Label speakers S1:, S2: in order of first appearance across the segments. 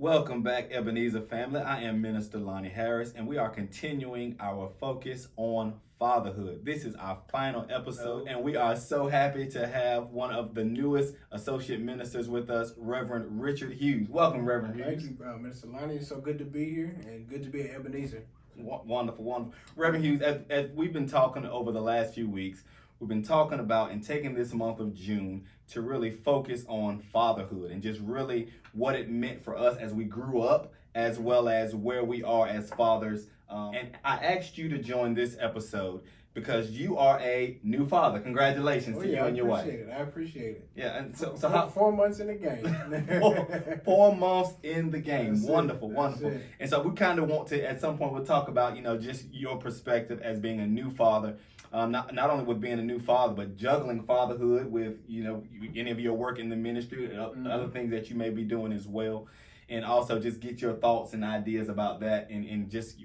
S1: Welcome back, Ebenezer family. I am Minister Lonnie Harris, and we are continuing our focus on fatherhood. This is our final episode, and we are so happy to have one of the newest associate ministers with us, Reverend Richard Hughes. Welcome, Reverend Hughes.
S2: Thank you, Minister Lonnie. It's so good to be here and good to be at Ebenezer.
S1: Wonderful, wonderful. Reverend Hughes, as we've been talking over the last few weeks, we've been talking about and taking this month of June to really focus on fatherhood and just really what it meant for us as we grew up, as well as where we are as fathers. And I asked you to join this episode because you are a new father. Congratulations to you and your wife.
S2: I appreciate it.
S1: Yeah, and so
S2: how 4 months in the game.
S1: 4 months in the game.
S2: That's
S1: wonderful,
S2: it.
S1: wonderful.
S2: That's it.
S1: And so we kind of want to, at some point, we'll talk about, just your perspective as being a new father. Not only with being a new father, but juggling fatherhood with, any of your work in the ministry, other things that you may be doing as well. And also just get your thoughts and ideas about that and just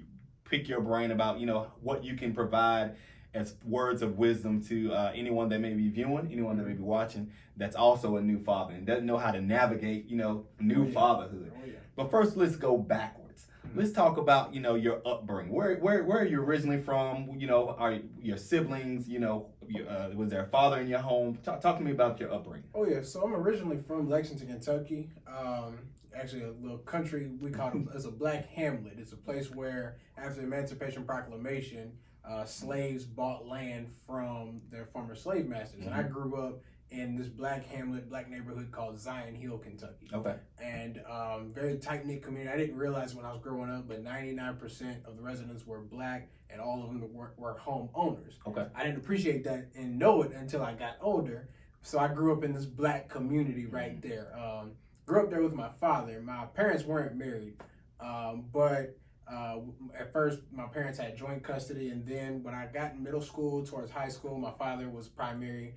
S1: pick your brain about, what you can provide as words of wisdom to anyone that may be viewing, anyone that may be watching, that's also a new father and doesn't know how to navigate, new fatherhood. But first, let's go backwards. Let's talk about, your upbringing. Where are you originally from? Are your siblings, was there a father in your home? Talk to me about your upbringing.
S2: Oh, yeah. So I'm originally from Lexington, Kentucky. Actually, a little country we call it as a black hamlet. It's a place where, after the Emancipation Proclamation, slaves bought land from their former slave masters. And I grew up in this black hamlet, black neighborhood called Zion Hill, Kentucky.
S1: Okay.
S2: And very tight-knit community. I didn't realize when I was growing up, but 99% of the residents were black and all of them were home owners.
S1: Okay.
S2: I didn't appreciate that and know it until I got older. So I grew up in this black community right there. Grew up there with my father. My parents weren't married, but at first my parents had joint custody, and then when I got in middle school towards high school, my father was primary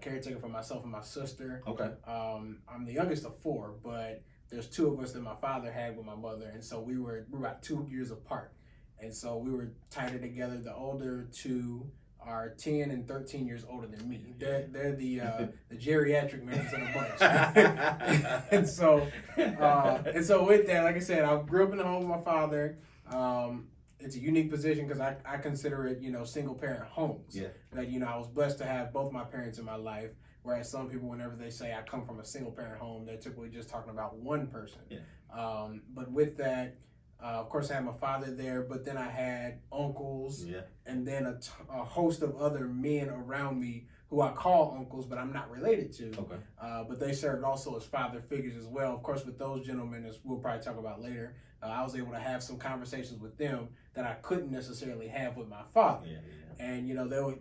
S2: caretaker for myself and my sister.
S1: Okay.
S2: I'm the youngest of four, but there's two of us that my father had with my mother, and so we were about 2 years apart, and so we were tighter together. The older two are 10 and 13 years older than me. They're the geriatric members of the bunch. and so with that, like I said, I grew up in the home with my father. It's a unique position because I consider it, single parent homes.
S1: Yeah.
S2: That, I was blessed to have both my parents in my life. Whereas some people, whenever they say I come from a single parent home, they're typically just talking about one person.
S1: Yeah.
S2: But with that, of course, I had my father there, but then I had uncles, and then a host of other men around me who I call uncles, but I'm not related to.
S1: Okay.
S2: But they served also as father figures as well. Of course, with those gentlemen, as we'll probably talk about later, I was able to have some conversations with them that I couldn't necessarily have with my father. And,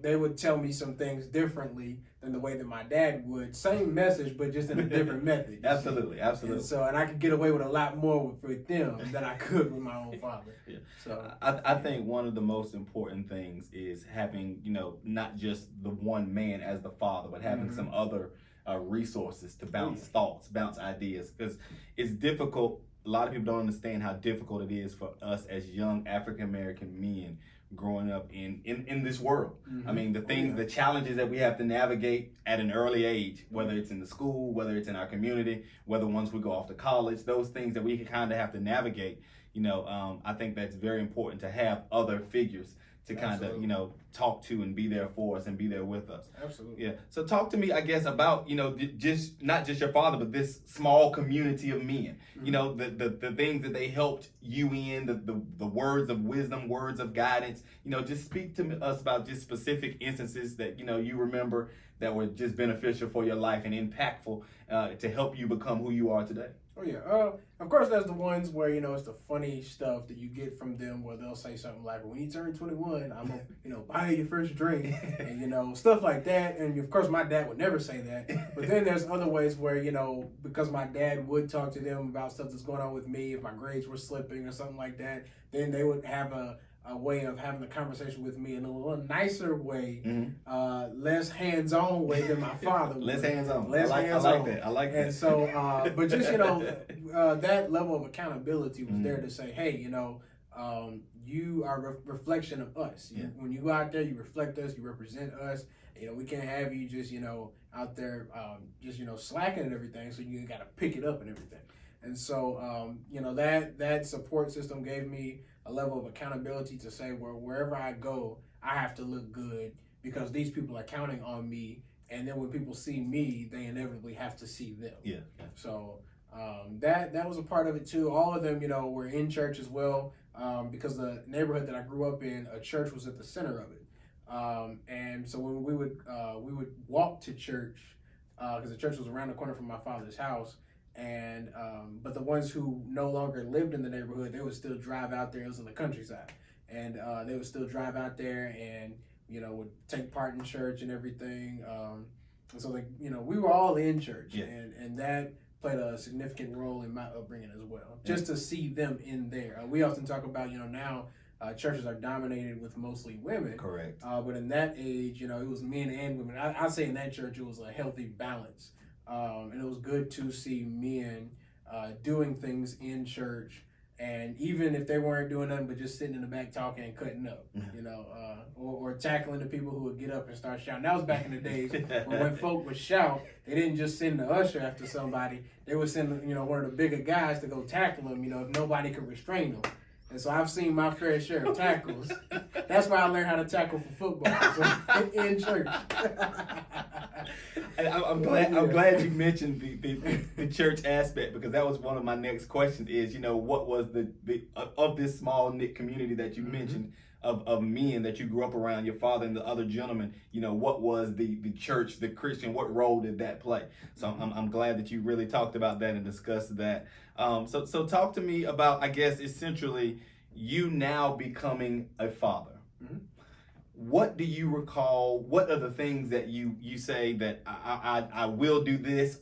S2: they would tell me some things differently than the way that my dad would. Same message, but just in a different method.
S1: Absolutely.
S2: And I could get away with a lot more with them than I could with my own father. So
S1: I think one of the most important things is having, not just the one man as the father, but having some other resources to bounce thoughts, bounce ideas, because it's difficult. A lot of people don't understand how difficult it is for us as young African-American men growing up in this world. I mean, the things, the challenges that we have to navigate at an early age, whether it's in the school, whether it's in our community, whether once we go off to college, those things that we kind of have to navigate, I think that's very important to have other figures to kind of, talk to and be there for us and be there with us.
S2: Absolutely.
S1: Yeah. So talk to me, I guess, about, just not just your father, but this small community of men, the things that they helped you in, the words of wisdom, words of guidance, just speak to us about just specific instances that, you remember that were just beneficial for your life and impactful to help you become who you are today.
S2: Oh, yeah. Of course, there's the ones where, it's the funny stuff that you get from them where they'll say something like, when you turn 21, I'm going to, buy you your first drink and, stuff like that. And, of course, my dad would never say that. But then there's other ways where, because my dad would talk to them about stuff that's going on with me, if my grades were slipping or something like that, then they would have a way of having a conversation with me in a little nicer way, less hands-on way than my father would.
S1: Less hands-on.
S2: Less hands-on.
S1: I like that.
S2: And so, but just, that level of accountability was there to say, hey, you are a reflection of us. When you go out there, you reflect us, you represent us. We can't have you just, out there, slacking and everything, so you got to pick it up and everything. And so, that support system gave me a level of accountability to say, wherever I go, I have to look good because these people are counting on me. And then when people see me, they inevitably have to see them.
S1: Yeah.
S2: So that was a part of it too. All of them, were in church as well, because the neighborhood that I grew up in, a church was at the center of it. And so when we would walk to church, because the church was around the corner from my father's house. And but the ones who no longer lived in the neighborhood, they would still drive out there. It was in the countryside, and they would still drive out there and would take part in church and everything. And so we were all in church, and that played a significant role in my upbringing as well. Just to see them in there. We often talk about now churches are dominated with mostly women.
S1: Correct.
S2: But in that age, it was men and women. I'd say in that church it was a healthy balance. And it was good to see men doing things in church, and even if they weren't doing nothing but just sitting in the back talking and cutting up, or tackling the people who would get up and start shouting. That was back in the days when folk would shout, they didn't just send the usher after somebody; they would send one of the bigger guys to go tackle them. If nobody could restrain them. And so I've seen my fair share of tackles. That's why I learned how to tackle for football, so in church.
S1: I'm glad you mentioned the church aspect, because that was one of my next questions. Is what was the of this small knit community that you mentioned of men that you grew up around, your father and the other gentlemen. What was the church, the Christian? What role did that play? So I'm glad that you really talked about that and discussed that. So talk to me about, I guess, essentially you now becoming a father. Mm-hmm. What do you recall? What are the things that you say that I will do this,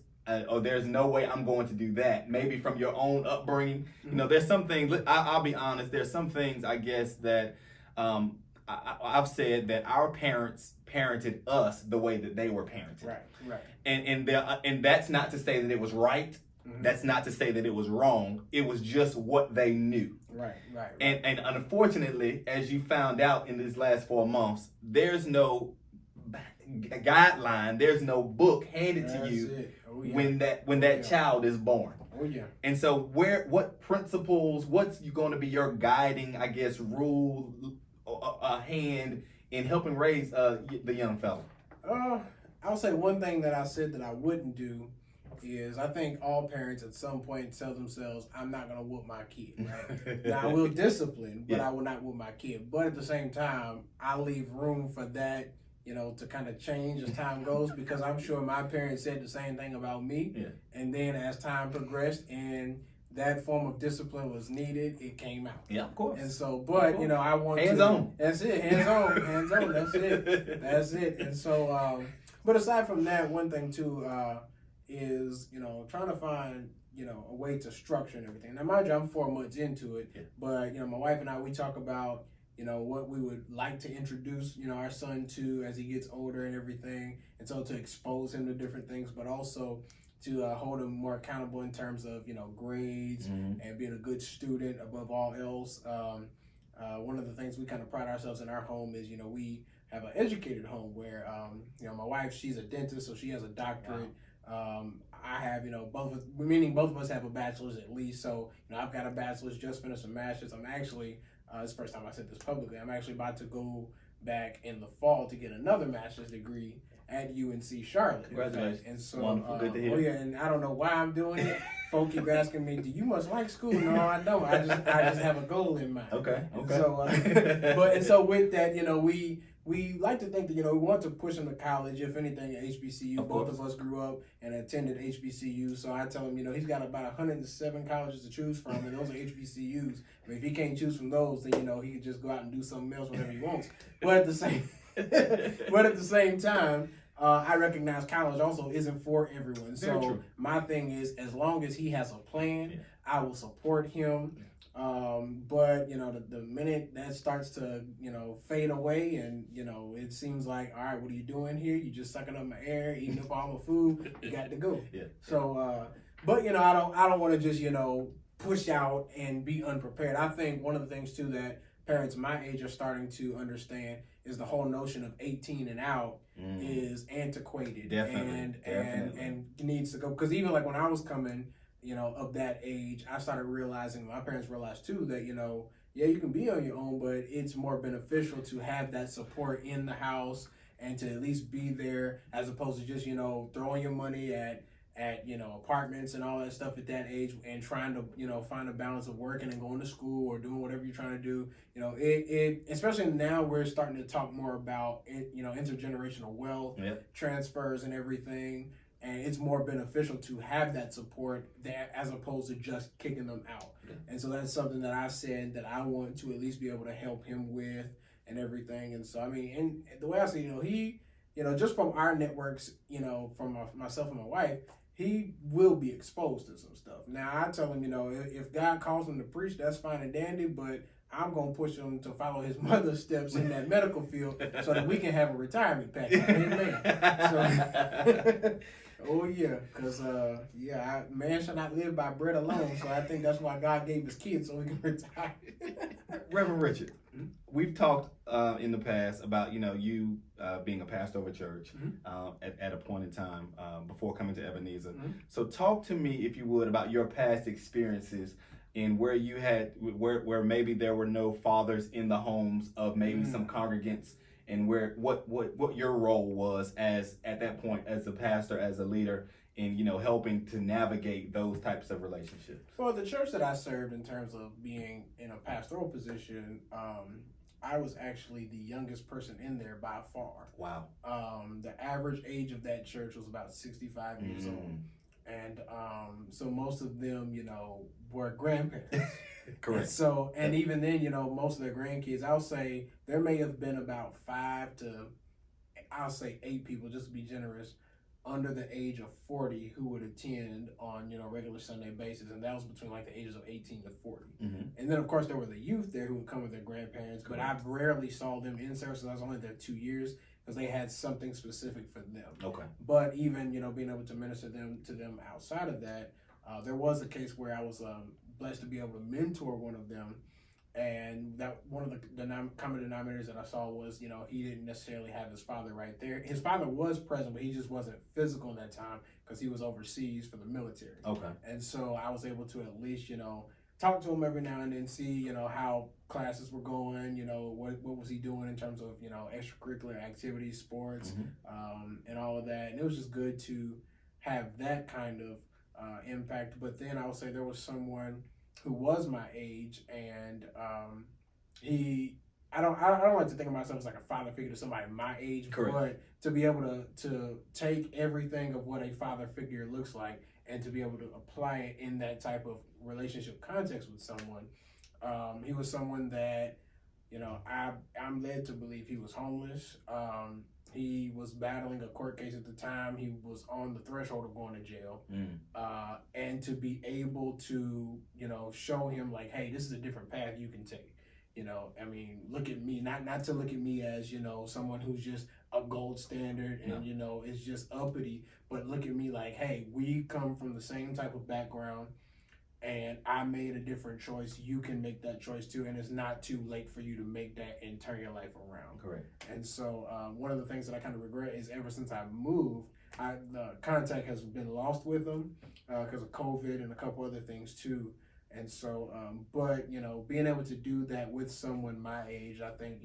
S1: or there's no way I'm going to do that? Maybe from your own upbringing.
S2: Mm-hmm.
S1: There's some things, I'll be honest, there's some things I guess that I've said that our parents parented us the way that they were parented.
S2: Right.
S1: And that's not to say that it was right. Mm-hmm. That's not to say that it was wrong. It was just what they knew.
S2: Right.
S1: And unfortunately, as you found out in these last 4 months, there's no guideline. There's no book handed to you when that child is born.
S2: Oh yeah.
S1: And so what principles? What's going to be your guiding, I guess, rule, a hand in helping raise the young fella?
S2: I'll say one thing that I said that I wouldn't do is, I think all parents at some point tell themselves, I'm not going to whoop my kid, right? Now, I will discipline, but I will not whoop my kid. But at the same time, I leave room for that, to kind of change as time goes, because I'm sure my parents said the same thing about me. Yeah. And then as time progressed and that form of discipline was needed, it came out.
S1: Yeah, of course.
S2: And so, but, I want
S1: hands on.
S2: That's it. Hands on. That's it. And so, but aside from that, one thing too, is trying to find a way to structure and everything. Now, mind you, I'm 4 months into it, but my wife and I, we talk about what we would like to introduce our son to as he gets older and everything, and so to expose him to different things, but also to hold him more accountable in terms of grades and being a good student above all else. One of the things we kind of pride ourselves in our home is we have an educated home where my wife, she's a dentist, so she has a doctorate. Wow. I have, both of us have a bachelor's at least. So, I've got a bachelor's, just finished a master's. I'm actually, it's the first time I said this publicly, I'm actually about to go back in the fall to get another master's degree at UNC Charlotte.
S1: Congratulations.
S2: And so,
S1: wonderful, good to hear.
S2: Oh yeah, and I don't know why I'm doing it. Folk keep asking me, do you much like school? No, I don't. I just have a goal in mind.
S1: Okay.
S2: And so, so with that, we like to think that, we want to push them to college, if anything, at HBCU. Both of us grew up and attended HBCU. So I tell him, he's got about 107 colleges to choose from, and those are HBCUs. I mean, if he can't choose from those, then, he can just go out and do something else whenever he wants. But at the same time, I recognize college also isn't for everyone.
S1: Very
S2: so
S1: true.
S2: My thing is, as long as he has a plan, I will support him. But the minute that starts to fade away, and it seems like, all right, what are you doing here? You just sucking up my air, eating up all my food. You got to go.
S1: Yeah.
S2: So, but I don't want to just push out and be unprepared. I think one of the things too that parents my age are starting to understand is the whole notion of 18 and out is antiquated.
S1: Definitely.
S2: And needs to go, because even like when I was coming, of that age, I started realizing, my parents realized too, that, yeah, you can be on your own, but it's more beneficial to have that support in the house and to at least be there, as opposed to just, throwing your money at apartments and all that stuff at that age, and trying to, find a balance of working and going to school or doing whatever you're trying to do. It especially now we're starting to talk more about intergenerational wealth transfers and everything. And it's more beneficial to have that support there as opposed to just kicking them out. Yeah. And so that's something that I said that I want to at least be able to help him with and everything. And so, I mean, and the way I see, he, just from our networks, from myself and my wife, he will be exposed to some stuff. Now, I tell him, if God calls him to preach, that's fine and dandy, but I'm going to push him to follow his mother's steps in that medical field so that we can have a retirement package. Amen. So, oh, yeah, because, man shall not live by bread alone, so I think that's why God gave his kids so we can retire.
S1: Reverend Richard, we've talked in the past about, you being a pastor of a church at a point in time before coming to Ebenezer. So talk to me, if you would, about your past experiences in where you had, where maybe there were no fathers in the homes of maybe some congregants, and what your role was as at that point as a pastor, as a leader, in helping to navigate those types of relationships.
S2: Well, the church that I served, in terms of being in a pastoral position, I was actually the youngest person in there by far.
S1: Wow.
S2: The average age of that church was about 65 years old. And so most of them, were grandparents.
S1: Correct.
S2: So, and even then, most of their grandkids, I'll say there may have been about 5 to, I'll say 8 people, just to be generous, under the age of 40 who would attend on, regular Sunday basis. And that was between like the ages of 18 to 40. And then, of course, there were the youth there who would come with their grandparents. Correct. But I rarely saw them in service. I was only there 2 years because they had something specific for them. Okay. But even, being able to minister to them outside of that, there was a case where I was blessed to be able to mentor one of them. And that one of the common denominators that I saw was, he didn't necessarily have his father right there. His father was present, but he just wasn't physical in that time because he was overseas for the military. Okay. And so I was able to at least, talk to him every now and then, see, how classes were going, what was he doing in terms of, extracurricular activities, sports, and all of that. And it was just good to have that kind of impact. But then I would say there was someone who was my age, and I don't like to think of myself as like a father figure to somebody my age. Correct. But to be able to take everything of what a father figure looks like and to be able to apply it in that type of relationship context with someone. He was someone that, I'm led to believe he was homeless. He was battling a court case at the time. He was on the threshold of going to jail. And to be able to, show him like, hey, this is a different path you can take. Look at me, not to look at me as, someone who's just a gold standard and, is just uppity, but look at me like, hey, we come from the same type of background and I made a different choice. You can make that choice too, and it's not too late for you to make that and turn your life around. Correct. And so one of the things that I kind of regret is ever since I moved, the contact has been lost with them because of COVID and a couple other things too. And so, but, being able to do that with someone my age, I think,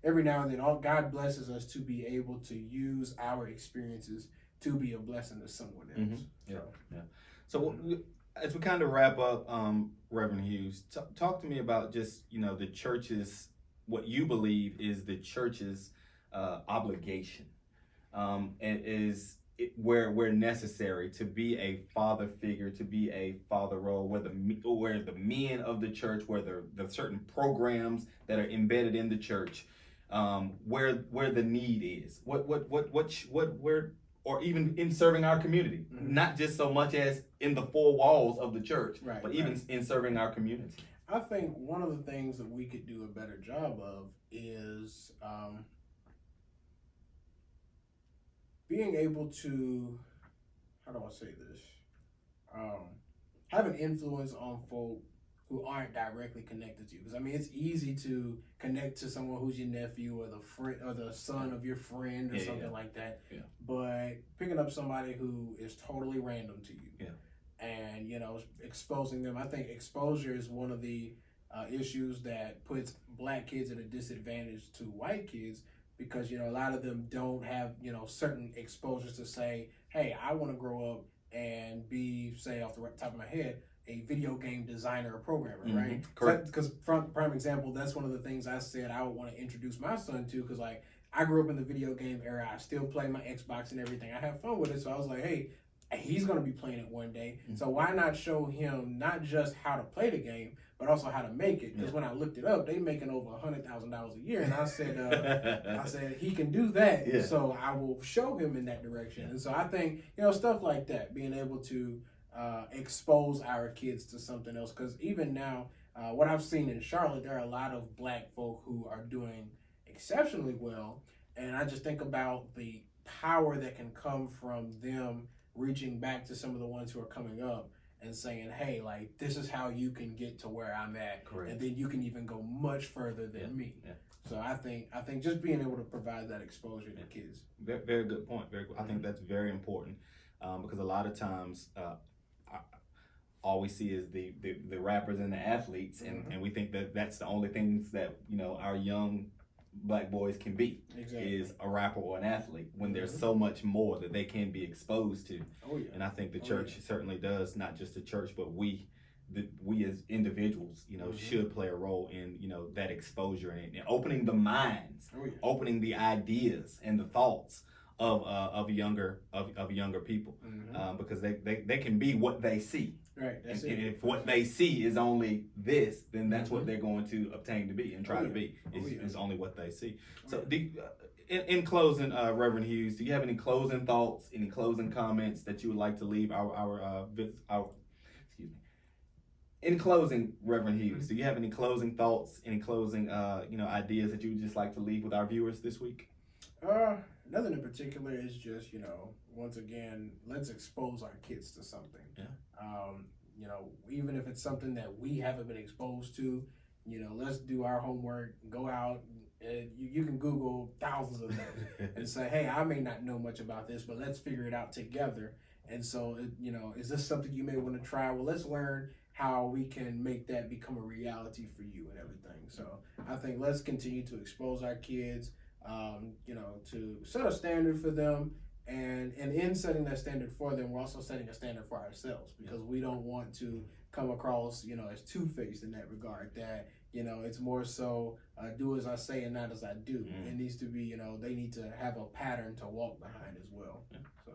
S2: every now and then, God blesses us to be able to use our experiences to be a blessing to someone else.
S1: So as we kind of wrap up, Reverend Hughes, talk to me about just, the church's, what you believe is the church's obligation, and is where necessary to be a father figure, to be a father role, where the men of the church, where the certain programs that are embedded in the church, where the need is, where, or even in serving our community, not just so much as in the four walls of the church, but even in serving our community.
S2: I think one of the things that we could do a better job of is being able to, how do I say this, have an influence on folk who aren't directly connected to you. Because it's easy to connect to someone who's your nephew or the friend or the son of your friend or something like that. Yeah. But picking up somebody who is totally random to you, and and exposing them. I think exposure is one of the issues that puts black kids at a disadvantage to white kids, because a lot of them don't have certain exposures to say, hey, I want to grow up and be, say off the top of my head, a video game designer or programmer, right?
S1: Correct.
S2: Because prime example, that's one of the things I said I would want to introduce my son to, because like I grew up in the video game era. I still play my Xbox and everything. I have fun with it. So I was like, hey, he's going to be playing it one day. So why not show him not just how to play the game, but also how to make it? Because when I looked it up, they making over $100,000 a year. And I said, he can do that.
S1: Yeah.
S2: So I will show him in that direction. And so I think, stuff like that, being able to expose our kids to something else. Because even now, what I've seen in Charlotte, there are a lot of black folk who are doing exceptionally well. And I just think about the power that can come from them reaching back to some of the ones who are coming up and saying, hey, like, this is how you can get to where I'm at.
S1: Correct.
S2: And then you can even go much further than me.
S1: Yeah.
S2: So I think just being able to provide that exposure to kids.
S1: Very, very good point. Very good. I think that's very important, because a lot of times all we see is the rappers and the athletes, and we think that that's the only things that our young black boys can be.
S2: Exactly.
S1: Is a rapper or an athlete, when there's so much more that they can be exposed to.
S2: Oh yeah.
S1: And I think the church certainly does, not just the church, but we as individuals, should play a role in that exposure and opening the minds, opening the ideas and the thoughts of younger people, because they can be what they see.
S2: Right. That's
S1: and
S2: it.
S1: if what they see is only this, then that's what they're going to obtain to be and try to be. Is only what they see. So, in closing, Reverend Hughes, do you have any closing thoughts, any closing comments that you would like to leave our excuse me? In closing, Reverend Hughes, do you have any closing thoughts, any closing ideas that you would just like to leave with our viewers this week?
S2: Nothing in particular. Is just once again, let's expose our kids to something.
S1: Yeah.
S2: Even if it's something that we haven't been exposed to, let's do our homework. Go out. You can Google thousands of them and say, hey, I may not know much about this, but let's figure it out together. And so, is this something you may want to try? Well, let's learn how we can make that become a reality for you and everything. So I think let's continue to expose our kids, to set a standard for them. And in setting that standard for them, we're also setting a standard for ourselves, because we don't want to come across, as two-faced in that regard, that, it's more so do as I say and not as I do. It needs to be, they need to have a pattern to walk behind as well.
S1: Yeah. So,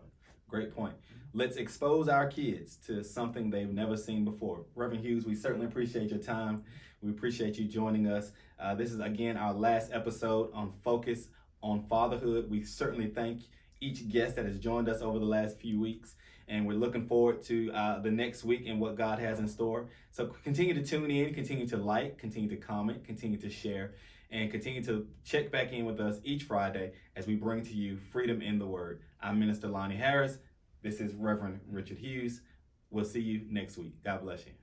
S1: great point. Let's expose our kids to something they've never seen before. Reverend Hughes, we certainly appreciate your time. We appreciate you joining us. This is, again, our last episode on Focus on Fatherhood. We certainly thank each guest that has joined us over the last few weeks, and we're looking forward to the next week and what God has in store. So continue to tune in, continue to like, continue to comment, continue to share, and continue to check back in with us each Friday as we bring to you Freedom in the Word. I'm Minister Lonnie Harris. This is Reverend Richard Hughes. We'll see you next week. God bless you.